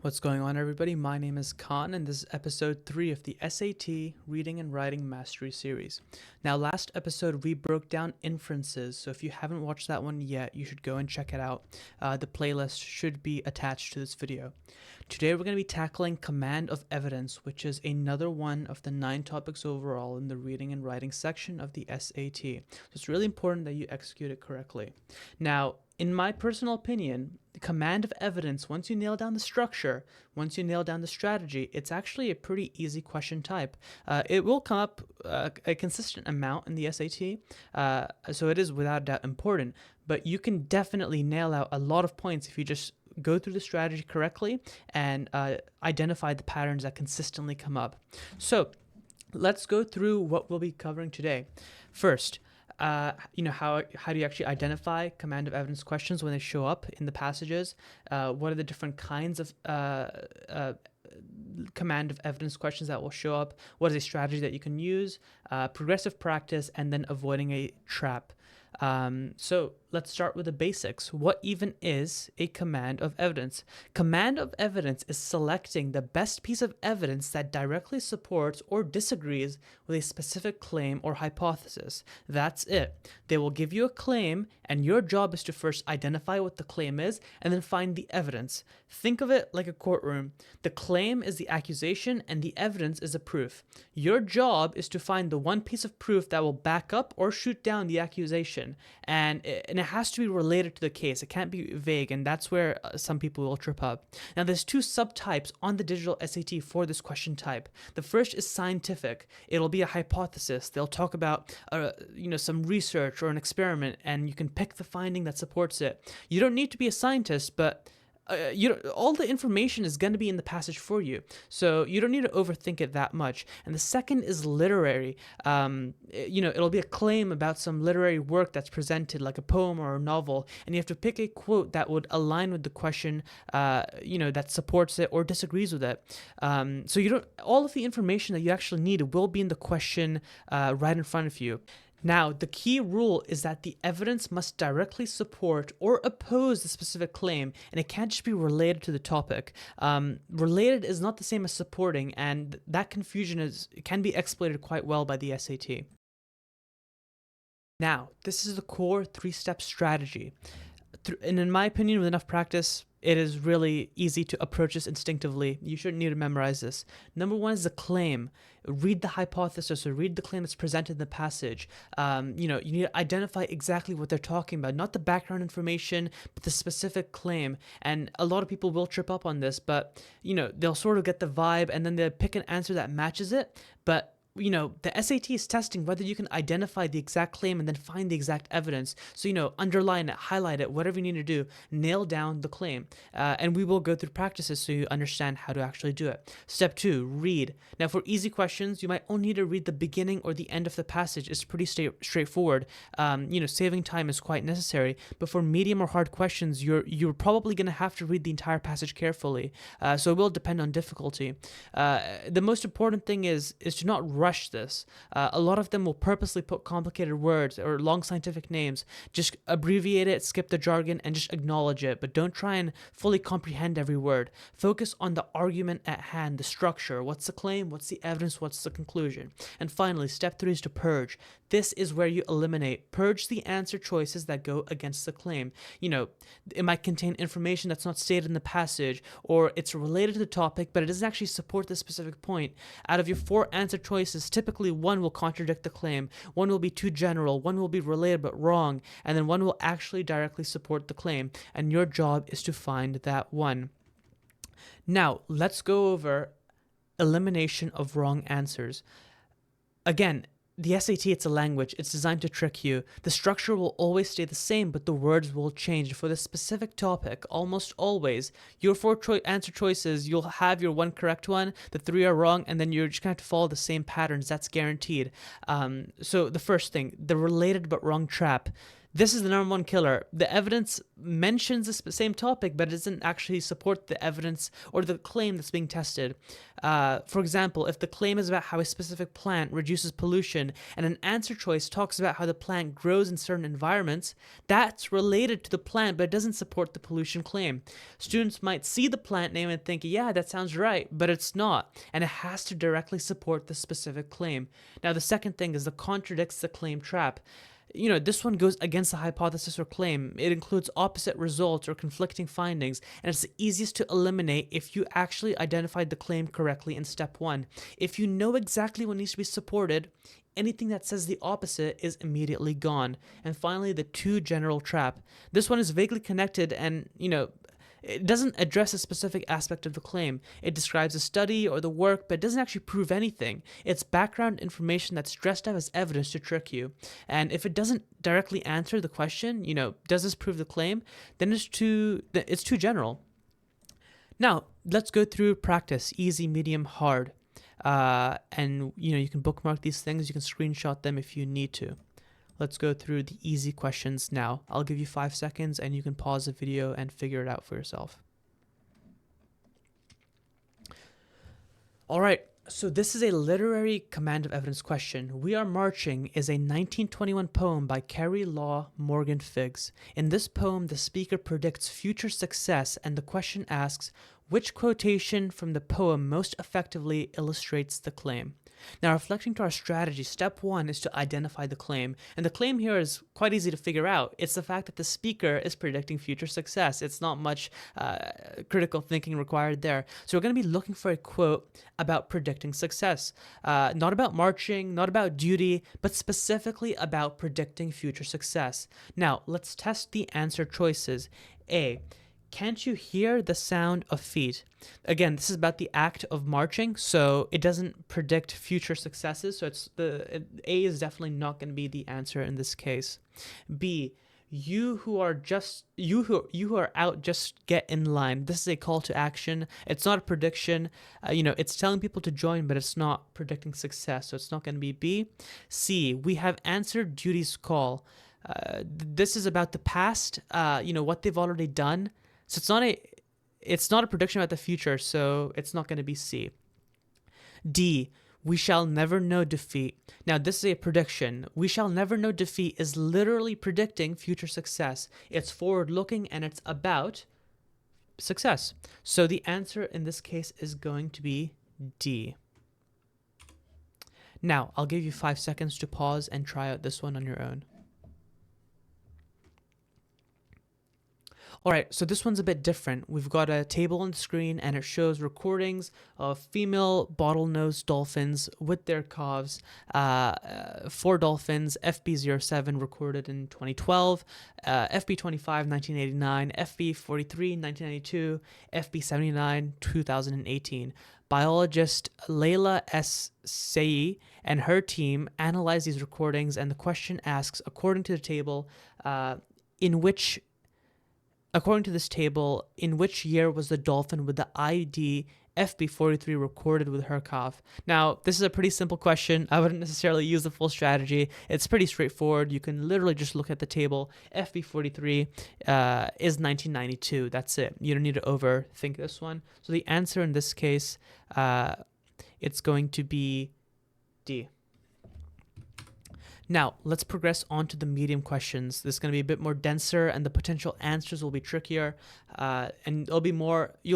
What's going on, everybody? My name is Khan, and this is episode 3 of the SAT Reading and Writing Mastery series. Now, last episode we broke down inferences, so if you haven't watched that one yet, you should go and check it out. The playlist should be attached to this video. Today we're going to be tackling command of evidence, which is another one of the 9 topics overall in the reading and writing section of the SAT. So it's really important that you execute it correctly. Now, in my personal opinion, the command of evidence, once you nail down the structure, once you nail down the strategy, it's actually a pretty easy question type. It will come up a consistent amount in the SAT, so it is without doubt important, but you can definitely nail out a lot of points if you just go through the strategy correctly and identify the patterns that consistently come up. So let's go through what we'll be covering today. First, how do you actually identify command of evidence questions when they show up in the passages? What are the different kinds of command of evidence questions that will show up? What is a strategy that you can use? Progressive practice, and then avoiding a trap. So let's start with the basics. What even is a command of evidence? Command of evidence is selecting the best piece of evidence that directly supports or disagrees with a specific claim or hypothesis. That's it. They will give you a claim, and your job is to first identify what the claim is and then find the evidence. Think of it like a courtroom. The claim is the accusation and the evidence is the proof. Your job is to find the one piece of proof that will back up or shoot down the accusation, and it has to be related to the case. It can't be vague, and that's where some people will trip up. Now, there's 2 subtypes on the digital SAT for this question type. The first is scientific. It'll be a hypothesis. They'll talk about some research or an experiment, and you can pick the finding that supports it. You don't need to be a scientist, but all the information is going to be in the passage for you, so you don't need to overthink it that much. And the second is literary. It'll be a claim about some literary work that's presented, like a poem or a novel, and you have to pick a quote that would align with the question, that supports it or disagrees with it. So all of the information that you actually need will be in the question right in front of you. Now, the key rule is that the evidence must directly support or oppose the specific claim, and it can't just be related to the topic. Related is not the same as supporting, and that confusion can be exploited quite well by the SAT. Now, this is the core 3-step strategy. And in my opinion, with enough practice, it is really easy to approach this instinctively. You shouldn't need to memorize this. Number 1 is the claim. Read the hypothesis or read the claim that's presented in the passage. You need to identify exactly what they're talking about, not the background information, but the specific claim. And a lot of people will trip up on this, but they'll sort of get the vibe and then they'll pick an answer that matches it. But the SAT is testing whether you can identify the exact claim and then find the exact evidence. So, underline it, highlight it, whatever you need to do, nail down the claim. And we will go through practices so you understand how to actually do it. Step 2, read. Now, for easy questions, you might only need to read the beginning or the end of the passage. It's pretty straightforward. Saving time is quite necessary. But for medium or hard questions, you're probably going to have to read the entire passage carefully. So it will depend on difficulty. The most important thing is to not rush this. A lot of them will purposely put complicated words or long scientific names. Just abbreviate it, skip the jargon, and just acknowledge it, but don't try and fully comprehend every word. Focus on the argument at hand, the structure. What's the claim? What's the evidence? What's the conclusion? And finally, step 3 is to purge. This is where you purge the answer choices that go against the claim. It might contain information that's not stated in the passage, or it's related to the topic, but it doesn't actually support the specific point. Out of your 4 answer choices, typically 1 will contradict the claim, 1 will be too general, 1 will be related but wrong, and then 1 will actually directly support the claim. And your job is to find that one. Now, let's go over elimination of wrong answers. Again, the SAT, it's a language. It's designed to trick you. The structure will always stay the same, but the words will change. For the specific topic, almost always, your 4 answer choices, you'll have your 1 correct one, the 3 are wrong, and then you're just going to have to follow the same patterns. That's guaranteed. So the first thing, the related but wrong trap. This is the number one killer. The evidence mentions the same topic, but it doesn't actually support the evidence or the claim that's being tested. For example, if the claim is about how a specific plant reduces pollution and an answer choice talks about how the plant grows in certain environments, that's related to the plant, but it doesn't support the pollution claim. Students might see the plant name and think, yeah, that sounds right, but it's not, and it has to directly support the specific claim. Now, the second thing is the contradicts the claim trap. This one goes against the hypothesis or claim. It includes opposite results or conflicting findings, and it's the easiest to eliminate if you actually identified the claim correctly in step one. If you know exactly what needs to be supported, anything that says the opposite is immediately gone. And finally, the too general trap. This one is vaguely connected and, it doesn't address a specific aspect of the claim. It describes the study or the work, but it doesn't actually prove anything. It's background information that's dressed up as evidence to trick you. And if it doesn't directly answer the question, does this prove the claim? Then it's too general. Now, let's go through practice, easy, medium, hard. And you can bookmark these things. You can screenshot them if you need to. Let's go through the easy questions now. I'll give you 5 seconds and you can pause the video and figure it out for yourself. All right, so this is a literary command of evidence question. We Are Marching is a 1921 poem by Carrie Law Morgan Figgs. In this poem, the speaker predicts future success, and the question asks, which quotation from the poem most effectively illustrates the claim? Now, reflecting to our strategy, step one is to identify the claim. And the claim here is quite easy to figure out. It's the fact that the speaker is predicting future success. It's not much critical thinking required there. So we're going to be looking for a quote about predicting success. Not about marching, not about duty, but specifically about predicting future success. Now, let's test the answer choices. A, can't you hear the sound of feet? Again, this is about the act of marching, so it doesn't predict future successes. So A is definitely not going to be the answer in this case. B, you who are out, just get in line. This is a call to action. It's not a prediction. It's telling people to join, but it's not predicting success. So it's not going to be B. C, we have answered duty's call. This is about the past. What they've already done. So it's not a prediction about the future, so it's not going to be C. D, we shall never know defeat. Now, this is a prediction. We shall never know defeat is literally predicting future success. It's forward-looking and it's about success. So the answer in this case is going to be D. Now, I'll give you 5 seconds to pause and try out this one on your own. All right, so this one's a bit different. We've got a table on the screen and it shows recordings of female bottlenose dolphins with their calves. 4 dolphins, FB07 recorded in 2012, FB25 1989, FB43 1992, FB79 2018. Biologist Layla S. Sayi and her team analyzed these recordings, and the question asks, according to this table, in which year was the dolphin with the ID FB43 recorded with her calf? Now, this is a pretty simple question. I wouldn't necessarily use the full strategy. It's pretty straightforward. You can literally just look at the table. FB43 is 1992. That's it. You don't need to overthink this one. So the answer in this case, it's going to be D. Now, let's progress on to the medium questions. This is going to be a bit more denser, and the potential answers will be trickier, and you'll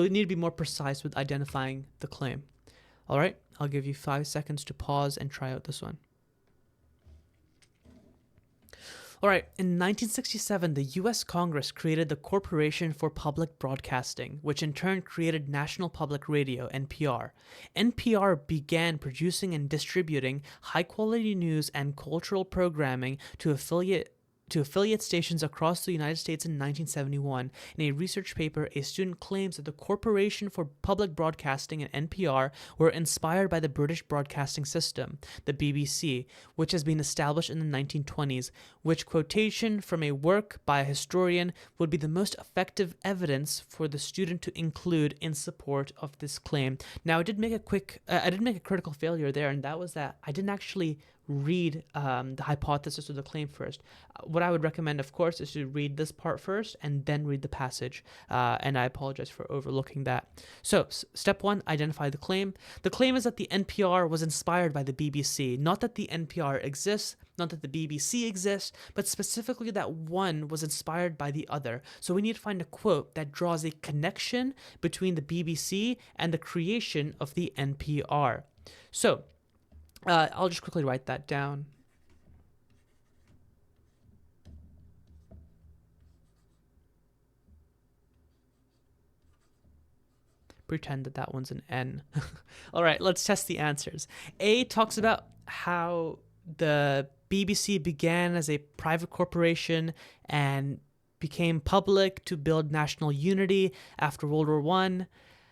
need to be more precise with identifying the claim. All right, I'll give you 5 seconds to pause and try out this one. All right, in 1967, the U.S. Congress created the Corporation for Public Broadcasting, which in turn created National Public Radio, NPR. NPR began producing and distributing high-quality news and cultural programming to affiliate stations across the United States in 1971. In a research paper, a student claims that the Corporation for Public Broadcasting and NPR were inspired by the British broadcasting system, the BBC, which has been established in the 1920s, which quotation from a work by a historian would be the most effective evidence for the student to include in support of this claim. Now, I did make a critical failure there, and that was that I didn't actually read the hypothesis or the claim first. What I would recommend, of course, is to read this part first and then read the passage. And I apologize for overlooking that. So, step one, identify the claim. The claim is that the NPR was inspired by the BBC, not that the NPR exists, not that the BBC exists, but specifically that one was inspired by the other. So we need to find a quote that draws a connection between the BBC and the creation of the NPR. So I'll just quickly write that down. Pretend that that one's an N. All right, let's test the answers. A talks about how the BBC began as a private corporation and became public to build national unity after World War I.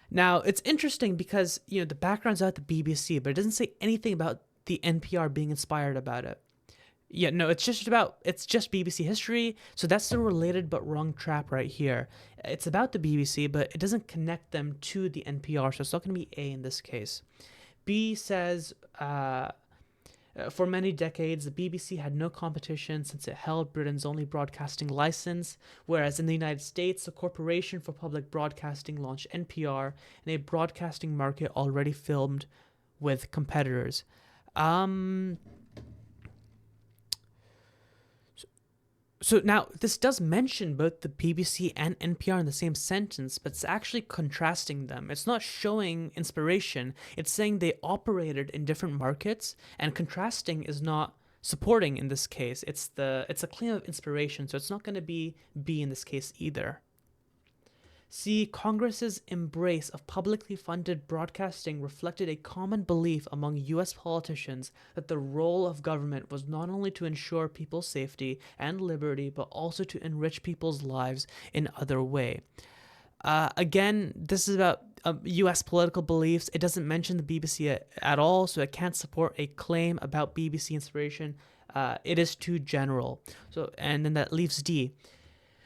Now, it's interesting because, the background's about the BBC, but it doesn't say anything about the NPR being inspired about it. Yeah, no, it's just BBC history, so that's the related but wrong trap right here. It's about the BBC, but it doesn't connect them to the NPR, so it's not going to be A in this case. B says, for many decades, the BBC had no competition since it held Britain's only broadcasting license, whereas in the United States, the Corporation for Public Broadcasting launched NPR in a broadcasting market already filled with competitors. So now, this does mention both the BBC and NPR in the same sentence, but it's actually contrasting them. It's not showing inspiration. It's saying they operated in different markets, and contrasting is not supporting in this case. It's a claim of inspiration, so it's not going to be B in this case either. C, Congress's embrace of publicly funded broadcasting reflected a common belief among U.S. politicians that the role of government was not only to ensure people's safety and liberty, but also to enrich people's lives in other way. Again, this is about U.S. political beliefs. It doesn't mention the BBC at all, so it can't support a claim about BBC inspiration. It is too general. And then that leaves D.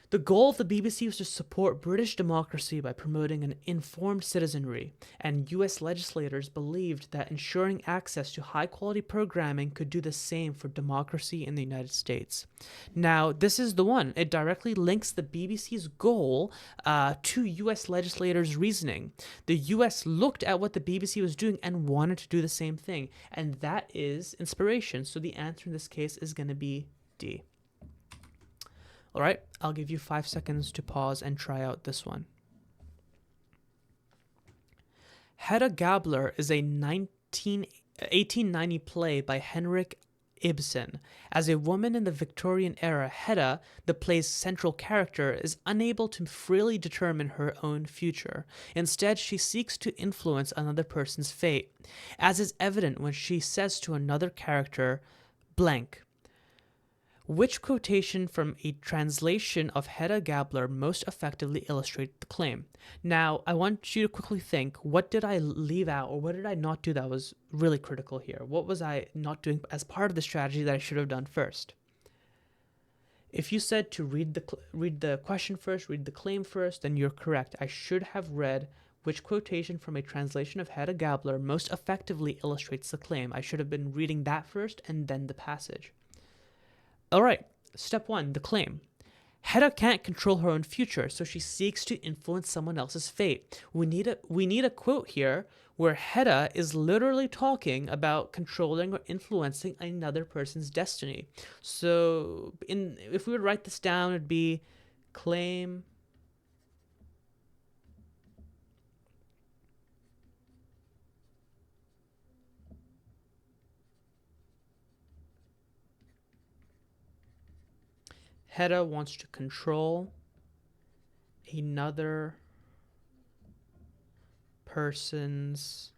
The goal of the BBC was to support British democracy by promoting an informed citizenry, and US legislators believed that ensuring access to high-quality programming could do the same for democracy in the United States. Now, this is the one. It directly links the BBC's goal to US legislators' reasoning. The US looked at what the BBC was doing and wanted to do the same thing, and that is inspiration. So the answer in this case is going to be D. All right, I'll give you 5 seconds to pause and try out this one. Hedda Gabler is a 1890 play by Henrik Ibsen. As a woman in the Victorian era, Hedda, the play's central character, is unable to freely determine her own future. Instead, she seeks to influence another person's fate, as is evident when she says to another character, blank. Which quotation from a translation of Hedda Gabler most effectively illustrates the claim? Now, I want you to quickly think, what did I leave out or what did I not do that was really critical here? What was I not doing as part of the strategy that I should have done first? If you said to read the question first, read the claim first, then you're correct. I should have read which quotation from a translation of Hedda Gabler most effectively illustrates the claim. I should have been reading that first and then the passage. All right, step one, the claim. Hedda can't control her own future, so she seeks to influence someone else's fate. We need a quote here where Hedda is literally talking about controlling or influencing another person's destiny. So if we would write this down, it'd be claim Hedda wants to control another person's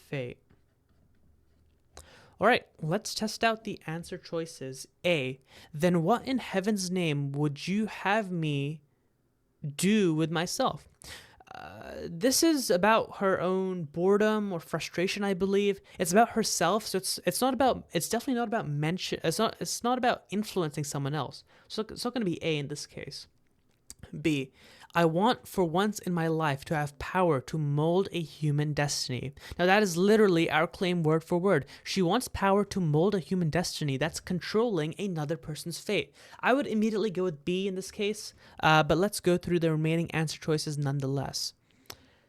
fate. All right, let's test out the answer choices. A, then what in heaven's name would you have me do with myself? This is about her own boredom or frustration, I believe. It's about herself, so it's definitely not about it's not about influencing someone else. So it's not going to be A in this case. B, I want for once in my life to have power to mold a human destiny. Now that is literally our claim word for word. She wants power to mold a human destiny that's controlling another person's fate. I would immediately go with B in this case, but let's go through the remaining answer choices nonetheless.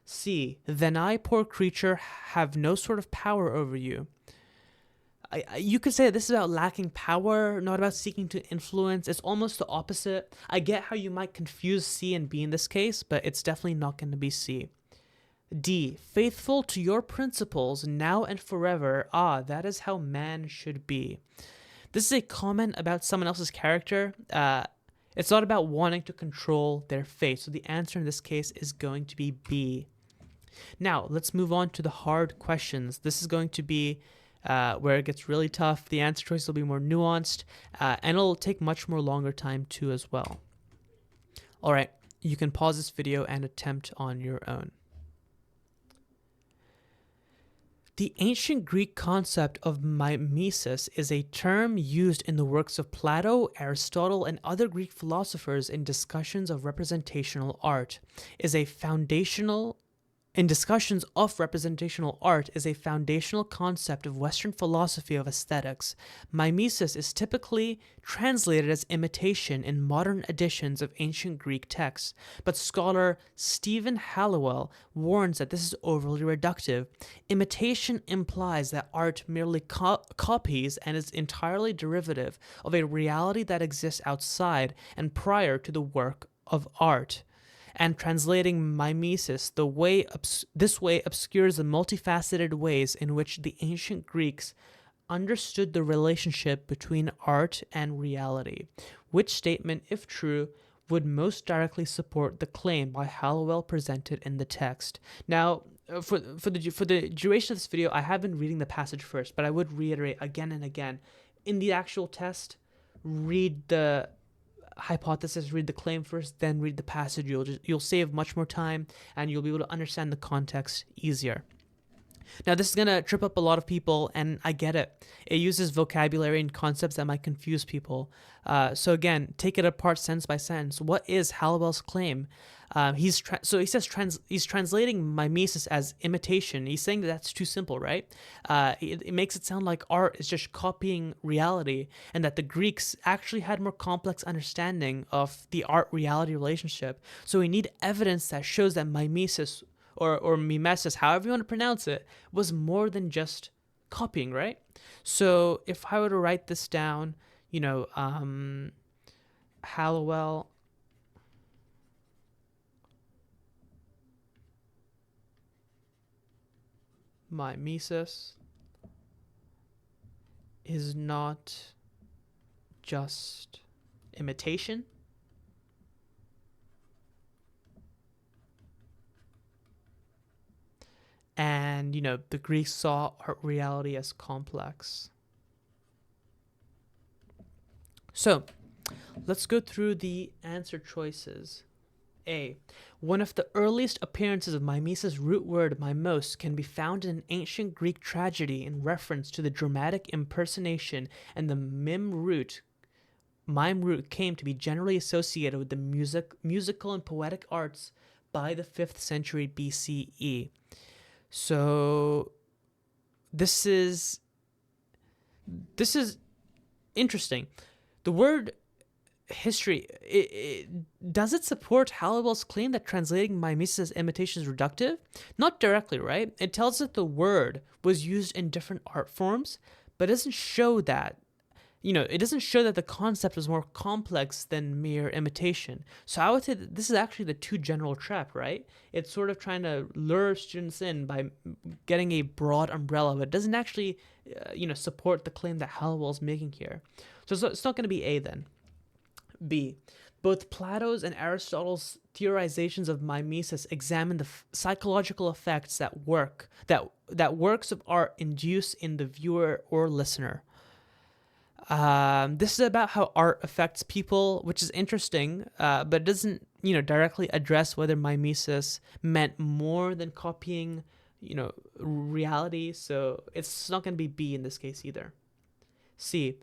C, then I, poor creature, have no sort of power over you. You could say this is about lacking power, not about seeking to influence. It's almost the opposite. I get how you might confuse C and B in this case, but it's definitely not going to be C. D, faithful to your principles now and forever. Ah, that is how man should be. This is a comment about someone else's character. It's not about wanting to control their fate. So the answer in this case is going to be B. Now, let's move on to the hard questions. This is going to be where it gets really tough. The answer choice will be more nuanced, and it'll take much more longer time too as well. All right, you can pause this video and attempt on your own. The ancient Greek concept of mimesis is a term used in the works of Plato, Aristotle, and other Greek philosophers in discussions of representational art. In discussions of representational art is a foundational concept of Western philosophy of aesthetics. Mimesis is typically translated as imitation in modern editions of ancient Greek texts, but scholar Stephen Hallowell warns that this is overly reductive. Imitation implies that art merely copies and is entirely derivative of a reality that exists outside and prior to the work of art. And translating mimesis this way obscures the multifaceted ways in which the ancient Greeks understood the relationship between art and reality, which statement, if true, would most directly support the claim by Hallowell presented in the text. Now, for the duration of this video, I have been reading the passage first, but I would reiterate again and again, in the actual test, read the hypothesis, read the claim first, then read the passage. You'll save much more time, and you'll be able to understand the context easier. Now, this is going to trip up a lot of people, and I get it. It uses vocabulary and concepts that might confuse people. So again, take it apart sentence by sentence. What is Hallowell's claim? He says he's translating mimesis as imitation. He's saying that that's too simple, right? It makes it sound like art is just copying reality, and that the Greeks actually had more complex understanding of the art-reality relationship. So we need evidence that shows that mimesis or mimesis, however you want to pronounce it, was more than just copying, right? So if I were to write this down, Hallowell mimesis is not just imitation. And, the Greeks saw art reality as complex. So, let's go through the answer choices. A. One of the earliest appearances of mimesis root word mimos can be found in an ancient Greek tragedy in reference to the dramatic impersonation, and the mime root came to be generally associated with the musical and poetic arts by the 5th century BCE. So this is interesting. The word history, does it support Hallowell's claim that translating mimesis as imitation is reductive? Not directly, right? It tells that the word was used in different art forms, but it doesn't show that. It doesn't show that the concept was more complex than mere imitation. So I would say that this is actually the too general trap, right? It's sort of trying to lure students in by getting a broad umbrella, but it doesn't actually, support the claim that Hallowell's making here. So it's not going to be A then. B. Both Plato's and Aristotle's theorizations of mimesis examine the psychological effects that works of art induce in the viewer or listener. This is about how art affects people, which is interesting, but it doesn't, directly address whether mimesis meant more than copying, reality. So it's not going to be B in this case either. C.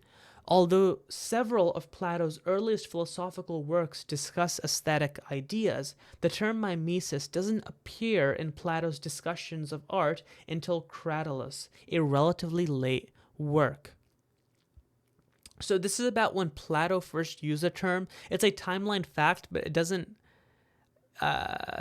Although several of Plato's earliest philosophical works discuss aesthetic ideas, the term mimesis doesn't appear in Plato's discussions of art until Cratylus, a relatively late work. So this is about when Plato first used the term. It's a timeline fact, but it doesn't.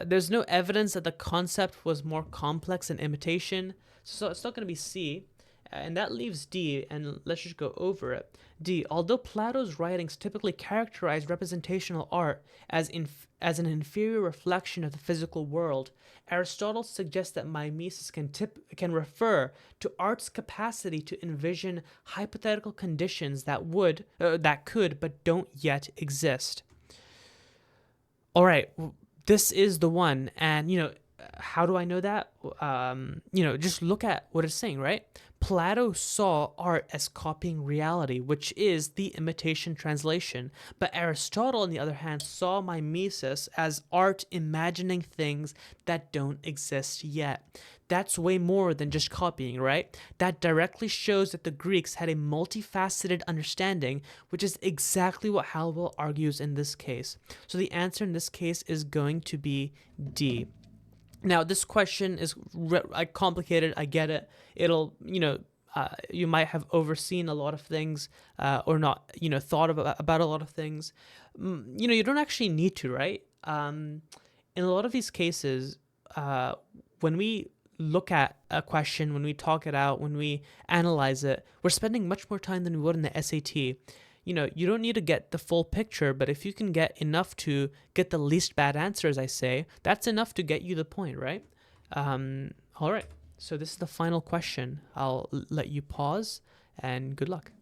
There's no evidence that the concept was more complex than imitation, so it's not going to be C. And that leaves D, and let's just go over it. D. Although Plato's writings typically characterize representational art as an inferior reflection of the physical world, Aristotle suggests that mimesis can refer to art's capacity to envision hypothetical conditions that could but don't yet exist. All right, this is the one, and how do I know that? Just look at what it's saying, right? Plato saw art as copying reality, which is the imitation translation. But Aristotle, on the other hand, saw mimesis as art imagining things that don't exist yet. That's way more than just copying, right? That directly shows that the Greeks had a multifaceted understanding, which is exactly what Halliwell argues in this case. So the answer in this case is going to be D. Now, this question is complicated. I get it. It'll, you might have overseen a lot of things or not, thought about a lot of things. You don't actually need to, right? In a lot of these cases, when we look at a question, when we talk it out, when we analyze it, we're spending much more time than we would in the SAT. You don't need to get the full picture, but if you can get enough to get the least bad answer, as I say, that's enough to get you the point, right? All right, so this is the final question. I'll let you pause, and good luck.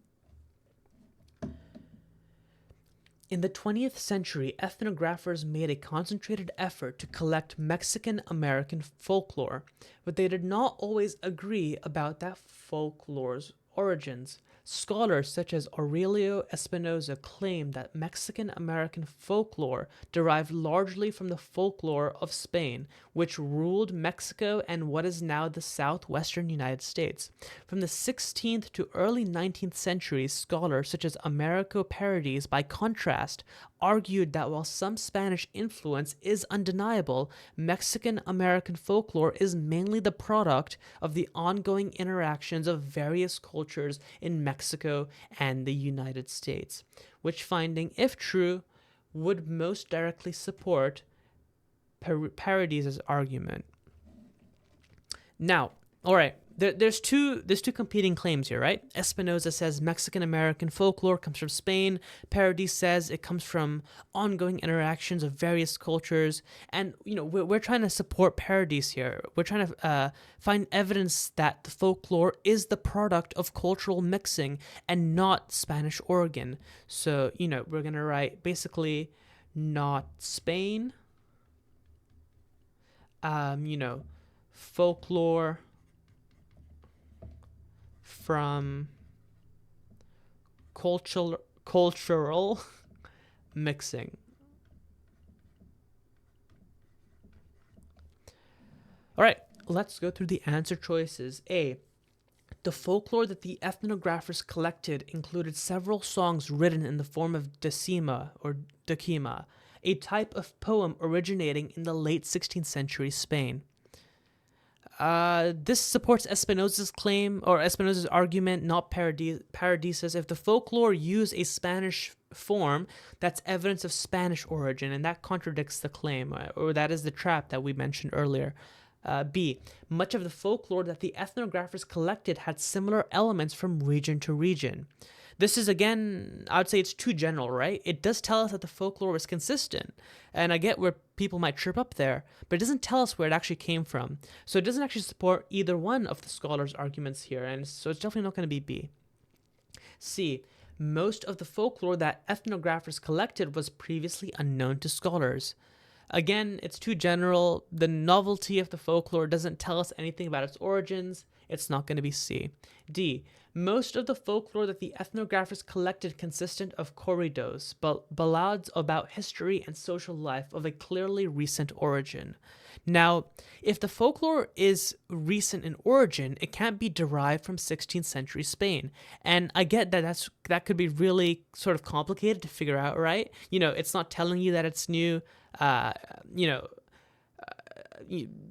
In the 20th century, ethnographers made a concentrated effort to collect Mexican-American folklore, but they did not always agree about that folklore's origins. Scholars such as Aurelio Espinosa claim that Mexican-American folklore derived largely from the folklore of Spain, which ruled Mexico and what is now the southwestern United States. From the 16th to early 19th centuries, scholars such as Americo Paradies, by contrast, argued that while some Spanish influence is undeniable, Mexican-American folklore is mainly the product of the ongoing interactions of various cultures in Mexico and the United States, which finding, if true, would most directly support Paradis' argument. Now, all right, there's two competing claims here, right? Espinosa says Mexican-American folklore comes from Spain. Paradis says it comes from ongoing interactions of various cultures. And, we're trying to support Paradis here. We're trying to find evidence that the folklore is the product of cultural mixing and not Spanish origin. So, we're going to write basically not Spain, folklore from cultural mixing. All right, let's go through the answer choices. A. The folklore that the ethnographers collected included several songs written in the form of decima or decima, a type of poem originating in the late 16th century Spain. This supports Espinosa's claim, or Espinosa's argument, not Paradis's. If the folklore use a Spanish form, that's evidence of Spanish origin, and that contradicts the claim, or that is the trap that we mentioned earlier. B. Much of the folklore that the ethnographers collected had similar elements from region to region. This is, again, I would say it's too general, right? It does tell us that the folklore was consistent, and I get where people might trip up there, but it doesn't tell us where it actually came from. So it doesn't actually support either one of the scholars' arguments here, and so it's definitely not going to be B. C. Most of the folklore that ethnographers collected was previously unknown to scholars. Again, it's too general. The novelty of the folklore doesn't tell us anything about its origins. It's not going to be C. D. Most of the folklore that the ethnographers collected consisted of corridos, ballades about history and social life of a clearly recent origin. Now, if the folklore is recent in origin, it can't be derived from 16th century Spain. And I get that that could be really sort of complicated to figure out, right? You know, it's not telling you that it's new. You know,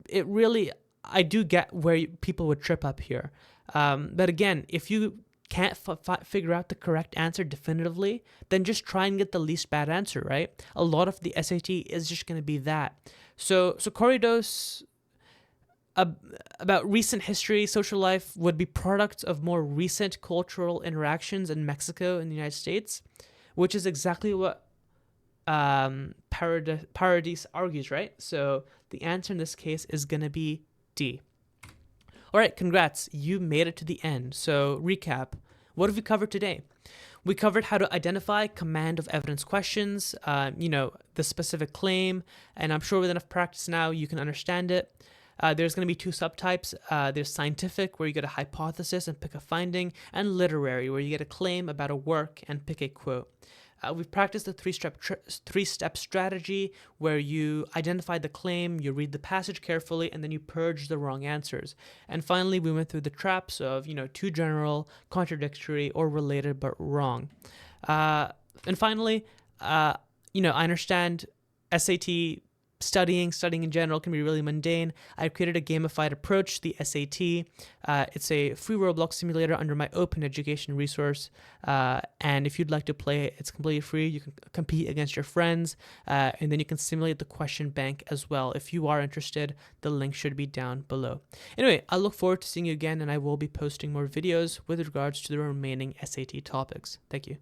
it really, I do get where people would trip up here. But again, if you can't figure out the correct answer definitively, then just try and get the least bad answer, right? A lot of the SAT is just going to be that. So corridos about recent history, social life would be products of more recent cultural interactions in Mexico and the United States, which is exactly what Paradis argues, right? So the answer in this case is going to be D. All right, congrats. You made it to the end. So recap. What have we covered today? We covered how to identify command of evidence questions, you know, the specific claim, and I'm sure with enough practice now you can understand it. There's going to be two subtypes. There's scientific, where you get a hypothesis and pick a finding, and literary, where you get a claim about a work and pick a quote. We've practiced the three-step strategy, where you identify the claim, you read the passage carefully, and then you purge the wrong answers. And finally, we went through the traps of, you know, too general, contradictory, or related but wrong. And finally, you know, I understand SAT studying in general can be really mundane. I've created a gamified approach to the SAT. It's a free Roblox simulator under my open education resource. And if you'd like to play it, it's completely free. You can compete against your friends, and then you can simulate the question bank as well. If you are interested, the link should be down below. Anyway, I look forward to seeing you again, and I will be posting more videos with regards to the remaining SAT topics. Thank you.